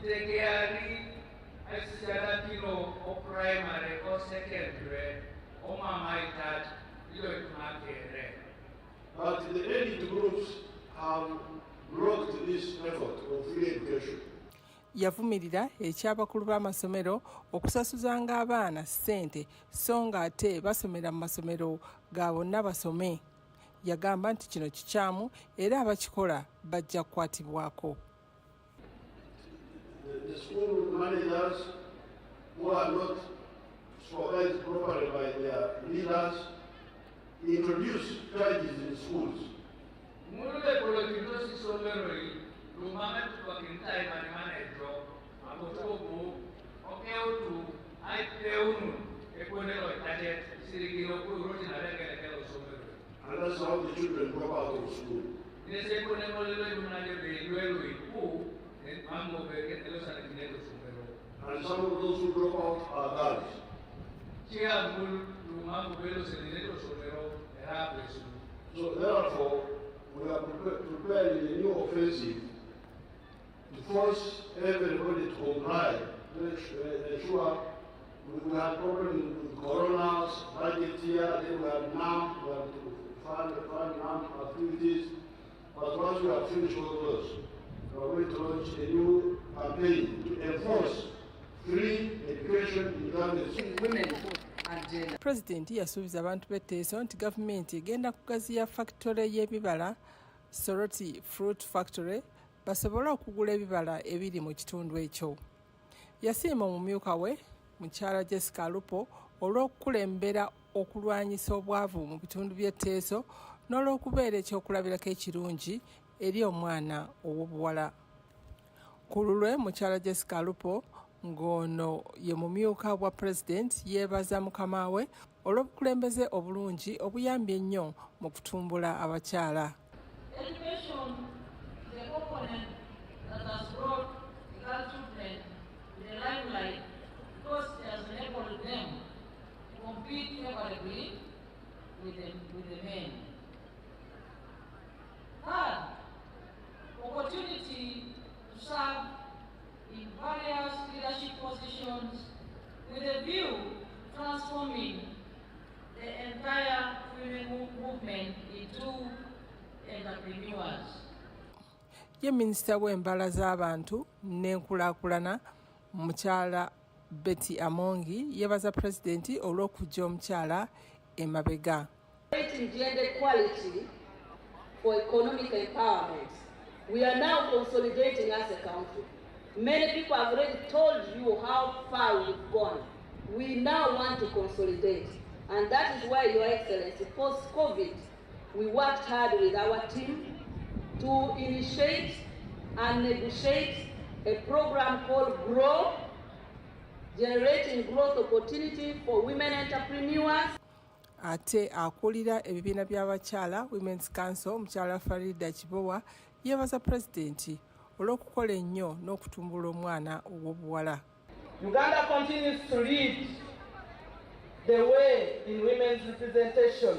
Tegari Asialatino or primary or secondary or mamaitat, you don't but the elite groups have blocked this effort of free education. Yavumirira ekyabakulu b'amasomero okusasuzanga abaana ssente so nga ate basomera mu masomero ga bonna basome. Yagamba nti kino kikyamu era abakikola bajja kukwatibwako. The school managers who are not supervised properly by their leaders introduce charges in schools. And that's how the children drop out of school. And some of those who drop out are girls. So therefore, we are preparing a new offensive to force everybody to comply, to ensure we had problems with corona's budget here, then we have now, we have to fund now activities. But once we have finished all those, we are going to launch a new campaign to enforce free education in government. President yasuubiza abantu b'Etteeso nti gavumenti egenda kugaziya factory y'ebibala Soroti Fruit Factory basobole okugula ebibala ebiri mu kitundu ekyo. Yasiima omumyuka we mukyala Jethro Kasaigi olw'okukulembera okulwanyisa obwavu mu bitundu by'Etteeso n'olw'okubeera ekyokulabirako ekirungi eri omwana ow'obuwala. Ku lulwe mukyala Jethro Kasaigi ng'ono ye mumyuka bwa President yeebaza mukama we olw'obukulembeze obulungi obuyambye ennyo mu kutumbula abakyala. Education is a component that has brought the girl children to the limelight because it has enabled them to compete favorably with the men. Third, opportunity to serve in various leadership positions with a view to transforming the entire women movement into entrepreneurs. Ye minisita w'embala z'abantu n'enkulaakulana mukyala Betty Amongi yeebaza Pulezidenti olw'okujja omukyala emabega. Gender equality for economic empowerment. We are now consolidating as a country. Many people have already told you how far we've gone. We now want to consolidate. And that is why, Your Excellency, post-COVID, we worked hard with our team to initiate and negotiate a program called GROW, Generating Growth Opportunity for Women Entrepreneurs. Ate akulira ebibiina by'abakyala Women's Council mukyala Farida Kibowa yeebaza Pulezidenti olw'okukola ennyo n'okutumbula omwana ow'obuwala. Uganda continues to lead the way in women's representation,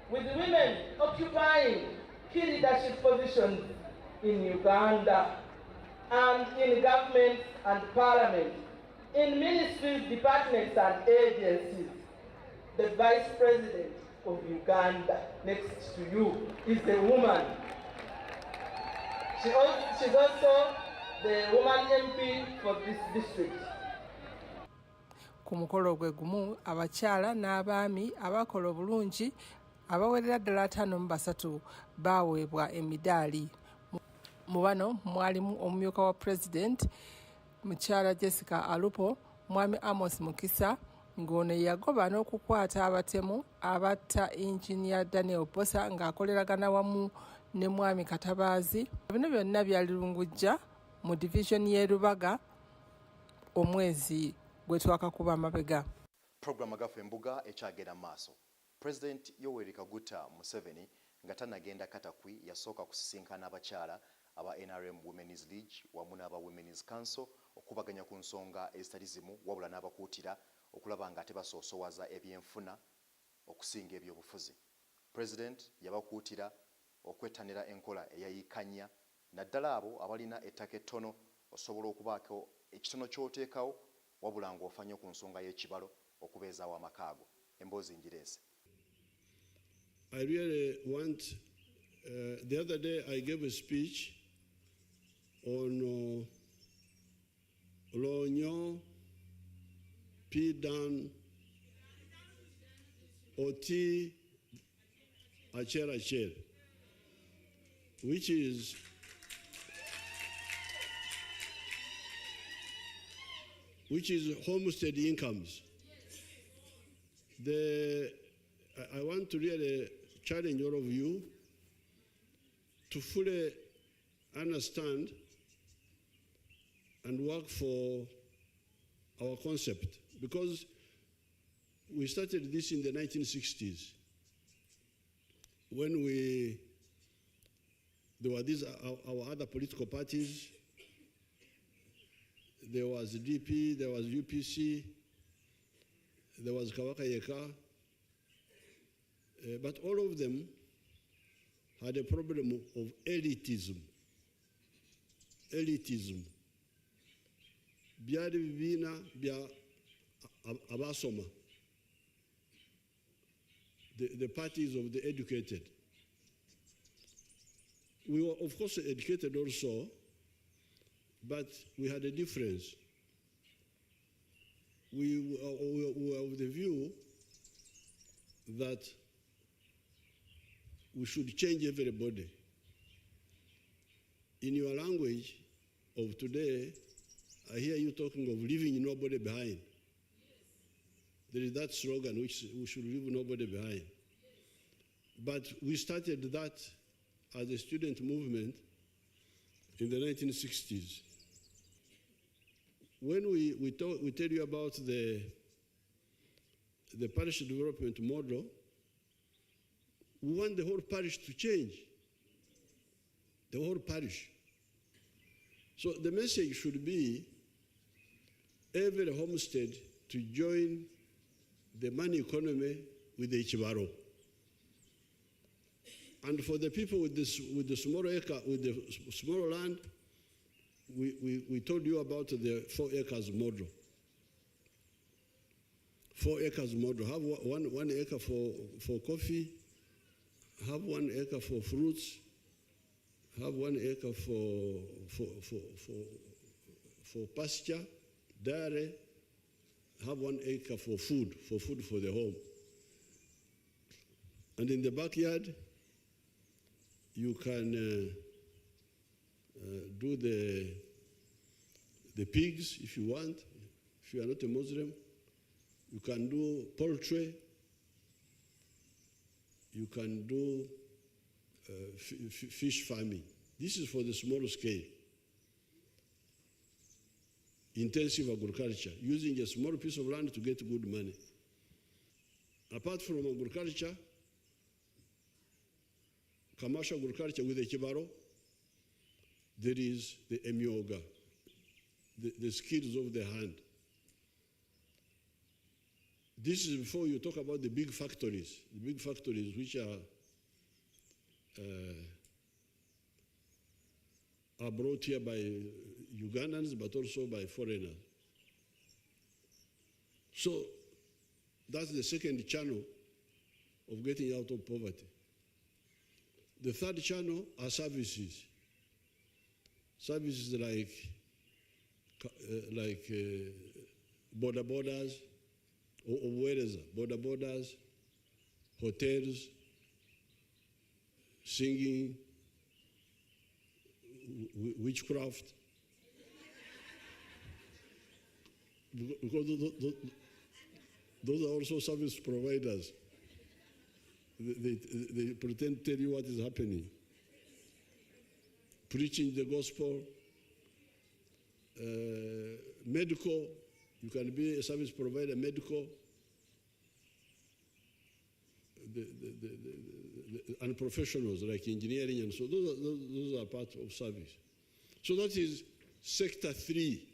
with women occupying key leadership positions in Uganda and in government and parliament, in ministries, departments and agencies. The Vice President of Uganda, next to you, is a woman. She's also the woman MP for this district. Ku mukolo gwe gumu abakyala n'abaami abakola obulungi abawerera ddala 53 baaweebwa emidaali. Mu bano mwalimu omumyuka wa President mukyala Jethro Kasaigi, mwami Amos Mukisa ng'ono yagoba n'okukwata abatemu abatta Engineer Daniel Bosa ng'akoleragana wamu ne mwami Katabaazi. Bino byonna byalirungujja mu division y'e Rubaga omwezi gwe twakakuba amabega. Program Agafa Embuga ekyagenda maaso. President Yoweri Kaguta Museveni nga tanagenda Katakwi yasooka kusisinkana abakyala aba NRM Women's League wamu n'aba Women's Council okubaganya ku nsonga ezitali zimu wabula n'abakuutira okulaba nga tebasoosowaza ebyenfuna okusinga ebyobufuzi. President yabakuutira okwettanira enkola eyayiikanya naddala abo abalina ettaka ettono osobola okubaako ekitono ky'oteekawo wabula ng'ofa nnyo ku nsonga y'ekibalo okubeezaawo amaka ago. Emboozi ngireese. I really want, the other day I gave a speech on Lonyo, Pidan, Oti, Acher, which is homestead incomes. I want to really challenge all of you to fully understand and work for our concept, because we started this in the 1960s when there were these our other political parties. There was DP, there was UPC, there was Kawaka Yeka, but all of them had a problem of elitism. Byali bibina bya abasoma, the parties of the educated. We were, of course, educated also, but we had a difference. We were of the view that we should change everybody. In your language of today, I hear you talking of leaving nobody behind. There is that slogan, which we should leave nobody behind. But we started that as a student movement in the 1960s. When we tell you about the parish development model, we want the whole parish to change, the whole parish. So the message should be every homestead to join the money economy with the Ichibaro. And for the people with the small acre, with the small land, we told you about the 4 acres model. 4 acres model. Have one acre for coffee, have 1 acre for fruits, have 1 acre for pasture, dairy, have 1 acre for food for the home. And in the backyard, you can do the pigs if you want. If you are not a Muslim, you can do poultry. You can do fish farming. This is for the small scale. Intensive agriculture, using a small piece of land to get good money. Apart from agriculture, commercial agriculture with the Kibaro, there is the Emyoga, the skills of the hand. This is before you talk about the big factories which are brought here by Ugandans, but also by foreigners. So that's the second channel of getting out of poverty. The third channel are services. Services like border borders, or border borders, hotels, singing, witchcraft. Because those are also service providers. They pretend to tell you what is happening. Preaching the gospel, medical, you can be a service provider, medical, and professionals like engineering, and so those are part of service. So that is sector 3.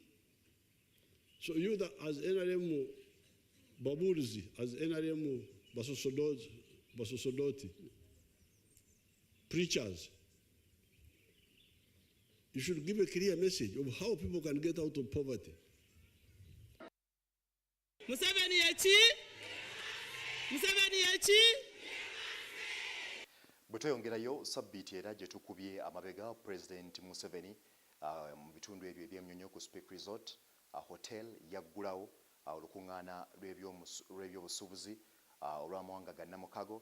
So you that as NRM Baburzi, as NRM Basosodoti, preachers, You should give a clear message of how people can get out of poverty. Museveni yachi? Museveni yachi? Bwetweyongerayo sabbiiti era gye tukubye amabega President Museveni mu bitundu ebyo eby'Emnyonyo ku Speak Resort hotel yaggulawo olukuŋŋaana lw'ebyobusuubuzi olw'amawanga ga Namukago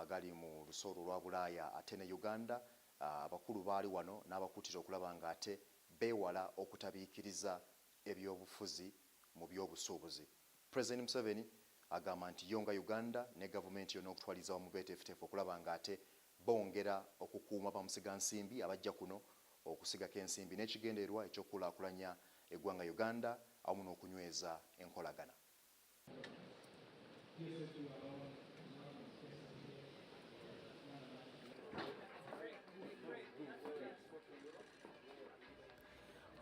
gali mu lusoolo lwa Bulaaya ate ne Uganda. Abakulu baali wano n'abakuutira okulaba nga ate beewala okutabiikiriza ebyobufuzi mu byobusuubuzi. President Museveni agamba nti yonga Uganda ne gavumenti yonna okutwaliza wamu beeteefuteefu okulaba nga ate bongera okukuuma bamusigansimbi abajja kuno okusigako ensimbi n'ekigendererwa ekyokulaakulanya eggwanga Uganda awamu n'okunyweza enkolagana.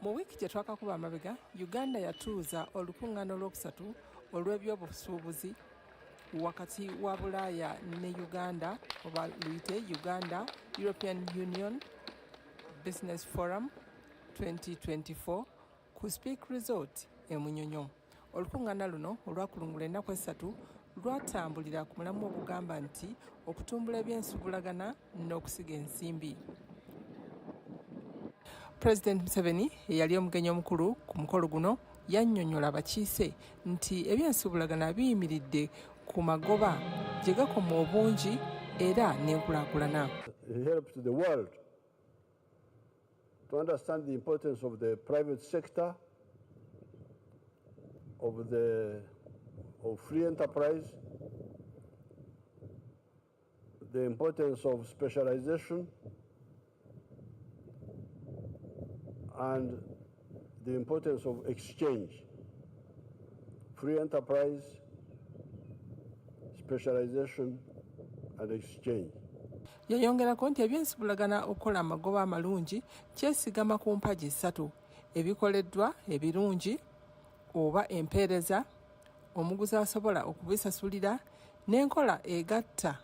Mu wiiki gye twakakuba amabega, Uganda yatuuza olukuŋŋaana olwokusatu olw'ebyobusuubuzi wakati wa Bulaaya ne Uganda oba luyite Uganda European Union Business Forum 2024 ku Speak Resort e Munyonyo. Olukuŋŋaana luno olwakulungula ennaku esatu lwatambulira ku mulamu okugamba nti okutumbula ebyensubulagana n'okusiga ensimbi. President Museveni eyali omugenyi omukulu ku mukolo guno yannyonnyola abakiise nti ebyensubulagana biyimiridde ku magoba gye gakoma obungi era n'enkulaakulana. It helps the world to understand the importance of the private sector, of free enterprise, the importance of specialization, and the importance of exchange. Free enterprise, specialization, and exchange. Yayongerako nti ebyensubulagana okukola amagoba amalungi kyesigama ku mpagi ssatu: ebikoleddwa ebirungi oba empeereza, omuguzi asobola okubisasulira, n'enkola egatta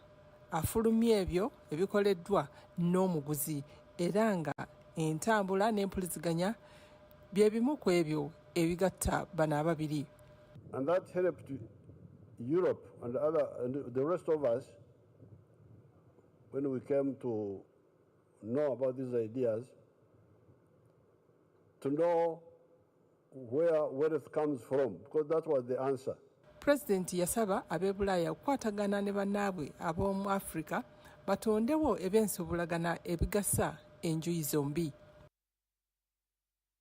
afulumya ebyo ebikoleddwa n'omuguzi, era nga entambula n'empuliziganya bye bimu ku ebyo ebigatta bano ababiri. And that helped Europe and the rest of us when we came to know about these ideas, to know where wealth comes from, because that was the answer. President yasaba ab'e Bulaaya okukwatagana ne bannaabwe ab'omu Africa batondewo ebyensubulagana ebigasa enjuyi zombi.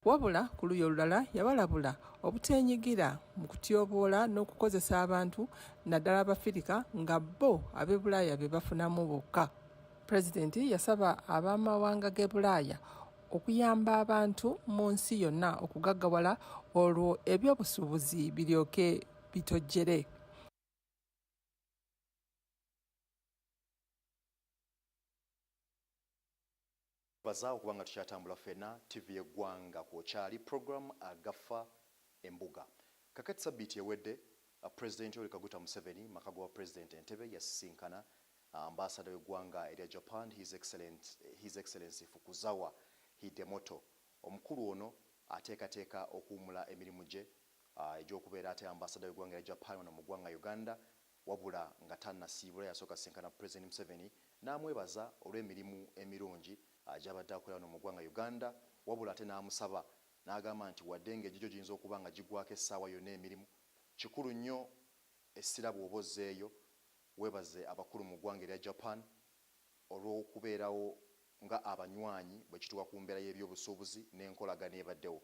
Wabula ku luuyi olulala yabalabula obuteenyigira mu kutyoboola n'okukozesa abantu naddala Abafirika nga bo ab'e Bulaaya be bafunamu bokka. Pulezidenti yasaba ab'amawanga g'e Bulaaya okuyamba abantu mu nsi yonna okugaggawala olwo ebyobusuubuzi biryoke bitojjere. Baza okubanga tukyatambula ffenna TV y'eggwanga kw'okyali program Agafa Embuga. Kakati sabbiiti ewedde President Yoweri Kaguta Museveni makago wa President Entebbe yasisinkana ambassador w'eggwanga erya Japan His Excellency Fukuzawa Hidemoto. Omukulu ono ateekateeka okuwummula emirimu gye egy'okubeera ate ambassador w'eggwanga erya Japan wano mu ggwanga Uganda, wabula nga tannasiibula yasooka sinkana President Museveni n'amwebaza olw'emirimu emirungi gy'abadde akola wano mu ggwanga Uganda, wabula ate n'amusaba n'agamba nti wadde ng'egigyo giyinza okuba nga giggwako essaawa yonna emirimu, kikulu nnyo essira bw'oba ozzeeyo weebaze abakulu mu ggwanga erya Japan olw'okubeerawo nga abanywanyi bwe kituuka ku mbeera y'ebyobusuubuzi n'enkolagana ebaddewo.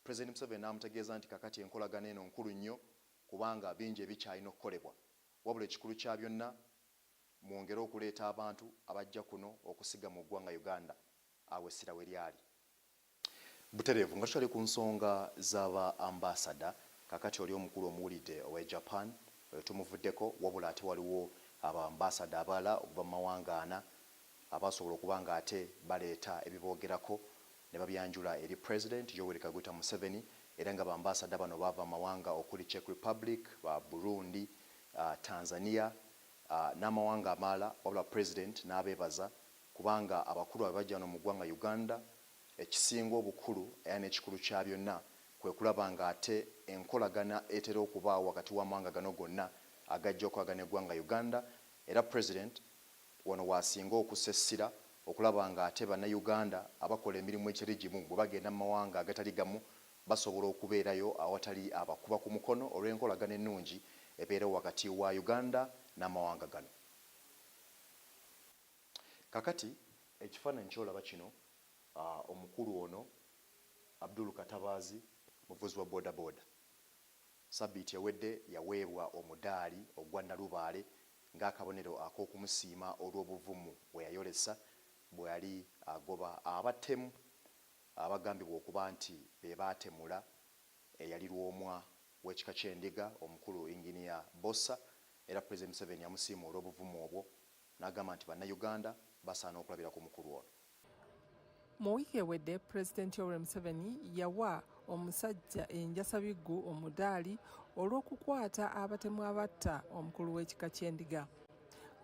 President Museveni n'amutegeeza nti kakati enkolagana eno nkulu nnyo kubanga bingi ebikyalina okukolebwa, wabula ekikulu kya byonna mwongere okuleeta abantu abajja kuno okusiga mu ggwanga Uganda awo essira we lyali. Butereevu nga tukyali ku nsonga z'aba ambasada, kakati oli omukulu omuwulidde owa Japan tumuvuddeko, wabula ate waliwo aba ambasada abalala okuva mu mawanga ana abasobola okuba nga ate baleeta ebiboogerako ne babyanjula eri President Yoweri Kaguta Museveni, era nga bambasada bano bava mawanga okuli Czech Republic, Burundi, Tanzania n'amawanga amalala, wabula President n'abeebaza kubanga abakulu abajja wano mu ggwanga Uganda ekisinga obukulu era n'ekikulu kya byonna kwe kulaba nga ate enkolagana etera okubaawo wakati w'amawanga gano gonna agajja okwagana eggwanga Uganda, era President wano waasinga okusessira okulaba nga ate bannayuganda abakola emirimu ekiri gimu bwe bagenda mu mawanga agatali gamu basobola okubeerayo awatali abakuba ku mukono olw'enkolagana ennungi ebeerawo wakati wa Uganda n'amawanga gano. Kakati ekifaananyi kyolaba kino omukulu ono Abdul Katabazi muvuzi wa boda boda sabiiti ewedde yaweebwa omudaali ogwa Nalubaale ng'akabonero ak'okumusiima olw'obuvumu bwe yayolesa bwe yali agoba abatemu abagambibwa okuba nti be baatemula eyali Lwomwa w'ekika ky'Endiga omukulu Inginiya Bossa, era President Museveni yamusiima olw'obuvumu obwo n'agamba nti bannayuganda basaana okulabira ku mukulu ono. Mu wiiki ewedde Pulezidenti Yoweri Museveni yawa omusajja enjasabiggu omudaali olw'okukwata abatemu abatta omukulu w'ekika ky'Endiga.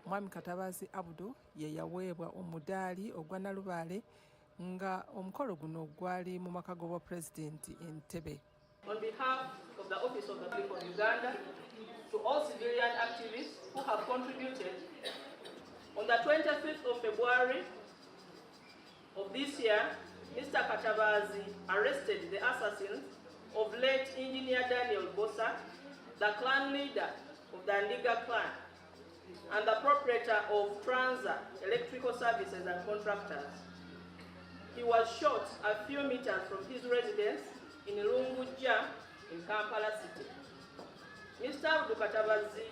Mwami Katabazi Abdul ye yaweebwa omudaali ogwa Nalubaale nga omukolo guno gwali mu maka g'obwa Pulezidenti Entebbe. On behalf of the Office of the People of Uganda, to all civilian activists who have contributed, on the 25th of February of this year, Mr. Katabazi arrested the assassins of late Engineer Daniel Bossa, the clan leader of the Ndiga clan, and the proprietor of Transa Electrical Services and Contractors. He was shot a few meters from his residence in Lunguja in Kampala City. Mr. Abdul Katabazi,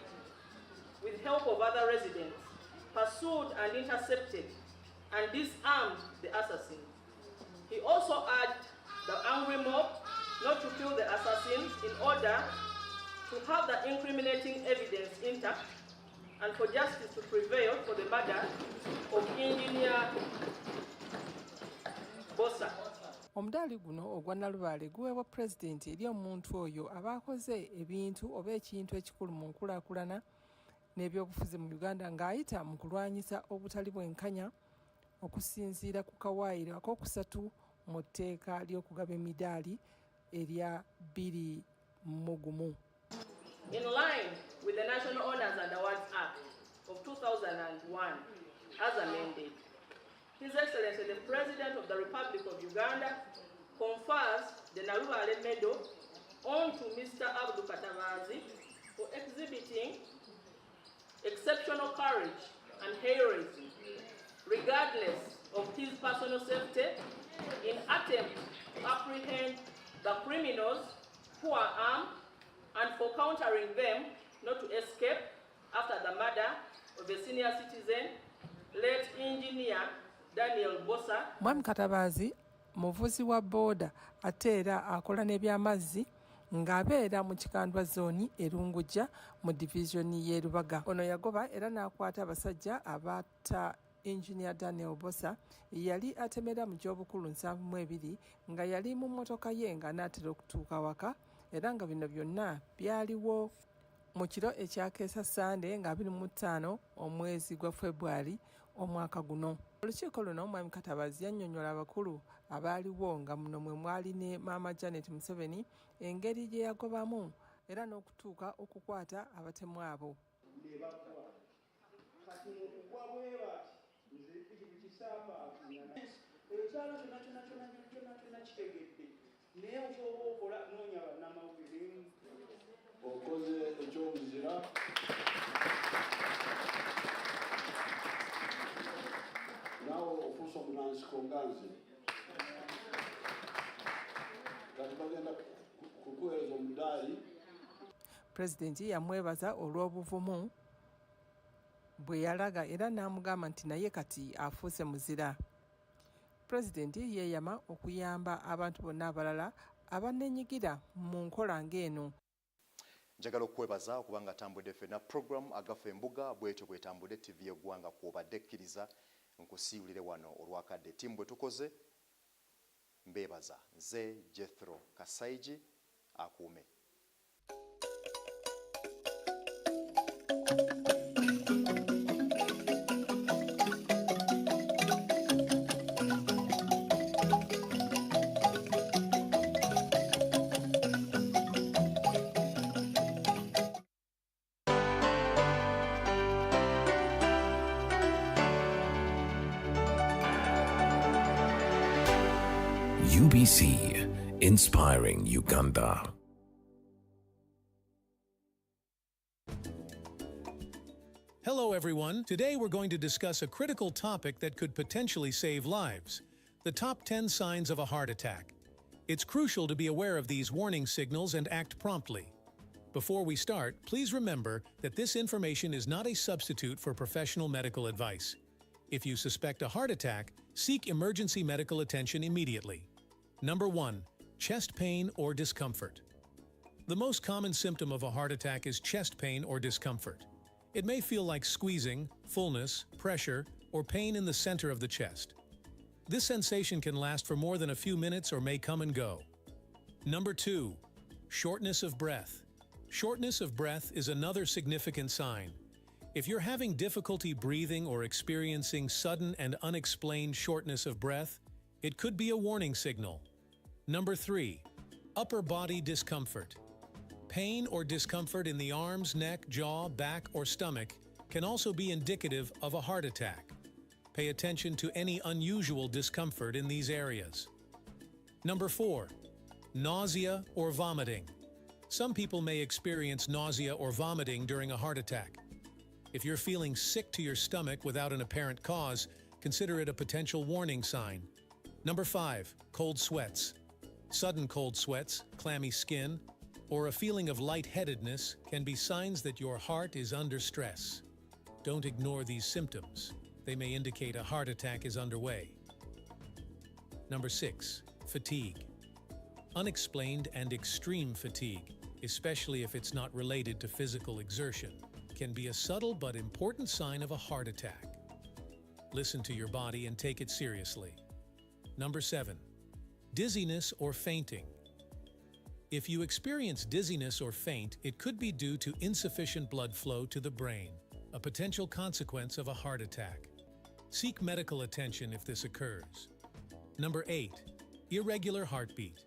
with help of other residents, pursued and intercepted and disarmed the assassin. He also urged the angry mob not to kill the assassins in order to have the incriminating evidence intact and for justice to prevail for the murder of Engineer Bossa. Omudaali guno ogwa Nalubaale guweebwa Pulezidenti eri omuntu oyo abaakoze ebintu oba ekintu ekikulu mu nkulaakulana n'ebyobufuzi mu Uganda ng'ayita mu kulwanyisa obutali bwenkanya okusinziira ku kawaayiro ak'okusatu mu tteeka ly'okugaba emidaali erya 21. In line with the National Honours and Awards Act of 2001 as amended, His Excellency the President of the Republic of Uganda confers the Nalubaale Medal on to Mr. Abdul Katabazi for exhibiting exceptional courage and heroism, regardless of his personal safety, in attempt to apprehend the criminals who are armed and for countering them not to escape after the murder of a senior citizen, late Engineer Daniel Bossa. Mwami Katabazi muvuzi wa booda ate era akola n'ebyamazzi ng'abeera mu kikandwa zooni erunguja mu divisioni y'e Lubaga. Ono yagoba era n'akwata abasajja abatta Engineer Daniel Bossa yali atemera mu gy'obukulu 72 nga yali mu mmotoka ye nga n'atera okutuuka waka, era nga bino byonna byaliwo mu kiro ekyakeesa Sande nga 25 omwezi gwa February omwaka guno. Olukiiko luno Mwami Katabazi yannyonnyola abakulu abaaliwo nga muno mwe mwali ne Maama Janet Museveni engeri gye yagobamu era n'okutuuka okukwata abatemu abo. Okoze ekyobuzira naawe ofuusa omunansiko nga nze kati bagenda kukuweereza omudaali. Pulezidenti yamwebaza olw'obuvumu bwe yalaga era n'amugamba nti naye kati afuuse muzira. Pulezidenti yeeyama okuyamba abantu bonna abalala abaneenyigira mu nkola ng'eno. Njagala okwebaza okubanga atambudde ffenna program Agafa Embuga bwetyo bwetambudde TV y'eggwanga kw'obadde kkiriza nkusiiwulire wano olwakadde ttiimu bwe tukoze mbeebaza. Nze Jethro Kasaigi akuume. UBC, inspiring Uganda. Hello everyone. Today we're going to discuss a critical topic that could potentially save lives: the top 10 signs of a heart attack. It's crucial to be aware of these warning signals and act promptly. Before we start, please remember that this information is not a substitute for professional medical advice. If you suspect a heart attack, seek emergency medical attention immediately. Number 1. Chest pain or discomfort. The most common symptom of a heart attack is chest pain or discomfort. It may feel like squeezing, fullness, pressure, or pain in the center of the chest. This sensation can last for more than a few minutes or may come and go. Number 2. Shortness of breath. Shortness of breath is another significant sign. If you're having difficulty breathing or experiencing sudden and unexplained shortness of breath, it could be a warning signal. Number 3. Upper body discomfort. Pain or discomfort in the arms, neck, jaw, back, or stomach can also be indicative of a heart attack. Pay attention to any unusual discomfort in these areas. Number 4. Nausea or vomiting. Some people may experience nausea or vomiting during a heart attack. If you're feeling sick to your stomach without an apparent cause, consider it a potential warning sign. Number 5. Cold sweats. Sudden cold sweats, clammy skin, or a feeling of lightheadedness can be signs that your heart is under stress. Don't ignore these symptoms. They may indicate a heart attack is underway. Number 6. Fatigue. Unexplained and extreme fatigue, especially if it's not related to physical exertion, can be a subtle but important sign of a heart attack. Listen to your body and take it seriously. Number 7. Dizziness or fainting. If you experience dizziness or faint, it could be due to insufficient blood flow to the brain, a potential consequence of a heart attack. Seek medical attention if this occurs. Number 8. Irregular heartbeat.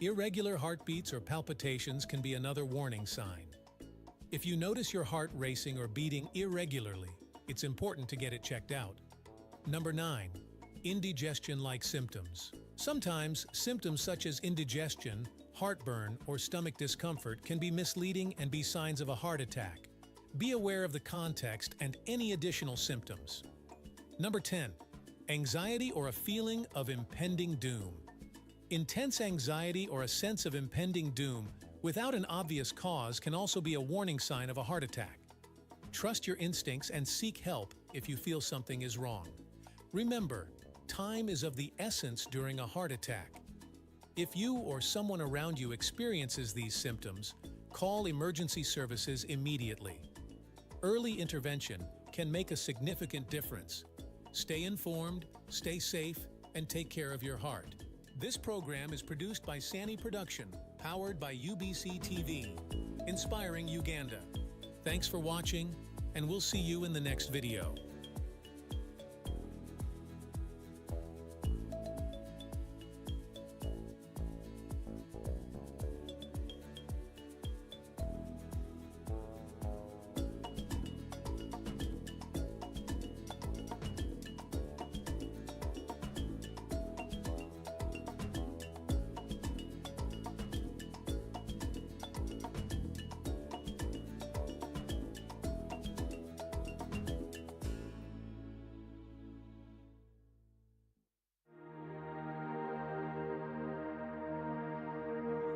Irregular heartbeats or palpitations can be another warning sign. If you notice your heart racing or beating irregularly, it's important to get it checked out. Number 9. Indigestion-like symptoms. Sometimes symptoms such as indigestion, heartburn, or stomach discomfort can be misleading and be signs of a heart attack. Be aware of the context and any additional symptoms. Number 10. Anxiety or a feeling of impending doom. Intense anxiety or a sense of impending doom without an obvious cause can also be a warning sign of a heart attack. Trust your instincts and seek help if you feel something is wrong. Remember, time is of the essence during a heart attack. If you or someone around you experiences these symptoms, call emergency services immediately. Early intervention can make a significant difference. Stay informed, stay safe, and take care of your heart. This program is produced by Sani Production, powered by UBC TV, inspiring Uganda. Thanks for watching, and we'll see you in the next video.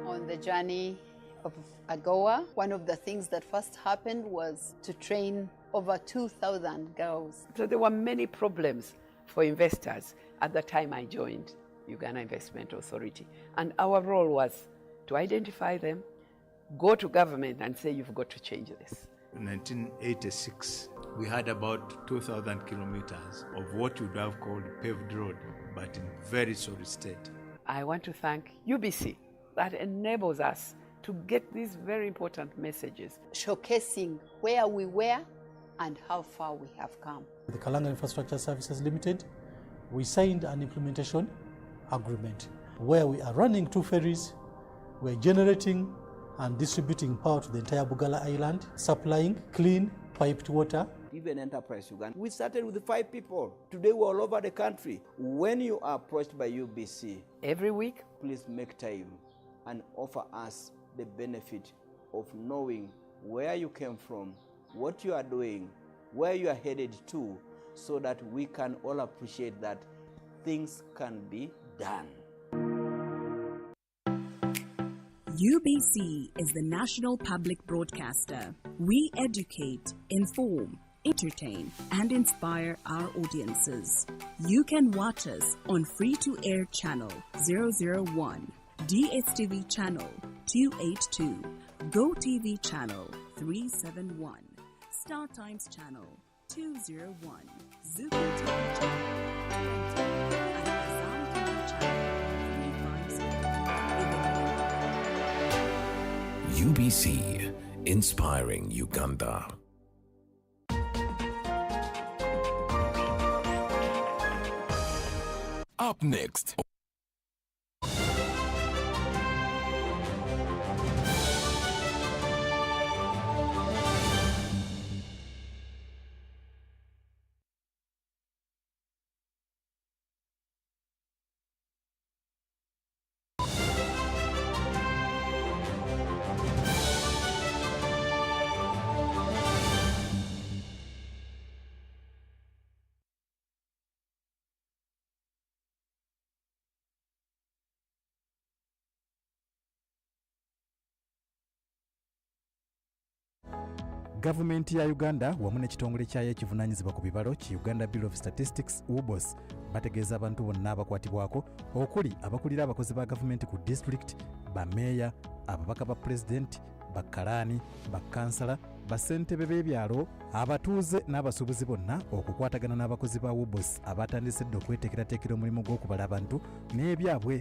On the journey of AGOA, one of the things that first happened was to train over 2,000 girls. So there were many problems for investors at the time I joined Uganda Investment Authority. And our role was to identify them, go to government and say, you've got to change this. In 1986, we had about 2,000 kilometers of what you would have called paved road, but in very sorry state. I want to thank UBC that enables us to get these very important messages. Showcasing where we were and how far we have come. The Kalanga Infrastructure Services Limited, we signed an implementation agreement where we are running 2 ferries, we're generating and distributing power to the entire Bugala Island, supplying clean piped water even Enterprise Uganda. We started with 5 people. Today we're all over the country. When you are approached by UBC, every week, please make time and offer us the benefit of knowing where you came from, what you are doing, where you are headed to, so that we can all appreciate that things can be done. UBC is the national public broadcaster. We educate, inform, entertain, and inspire our audiences. You can watch us on free-to-air channel 001, DSTV channel 282, GoTV channel 371, Star Times channel 201, Zuko TV channel 20, and Azam TV channel 350. UBC, inspiring Uganda. Up next. Gavumenti ya Uganda wamu n'ekitongole kyayo ekivunaanyizibwa ku bibalo ki Uganda Bureau of Statistics UBOS bategeeza abantu bonna abakwatibwako okuli abakulira abakozi ba gavumenti ku district, bameeya, ababaka ba pulezidenti, bakkalaani, bakkansala, bassentebe b'ebyalo, abatuuze n'abasuubuzi bonna okukwatagana n'abakozi ba UBOS abatandise dda okweteekerateekera omulimu gw'okubala abantu n'ebyabwe.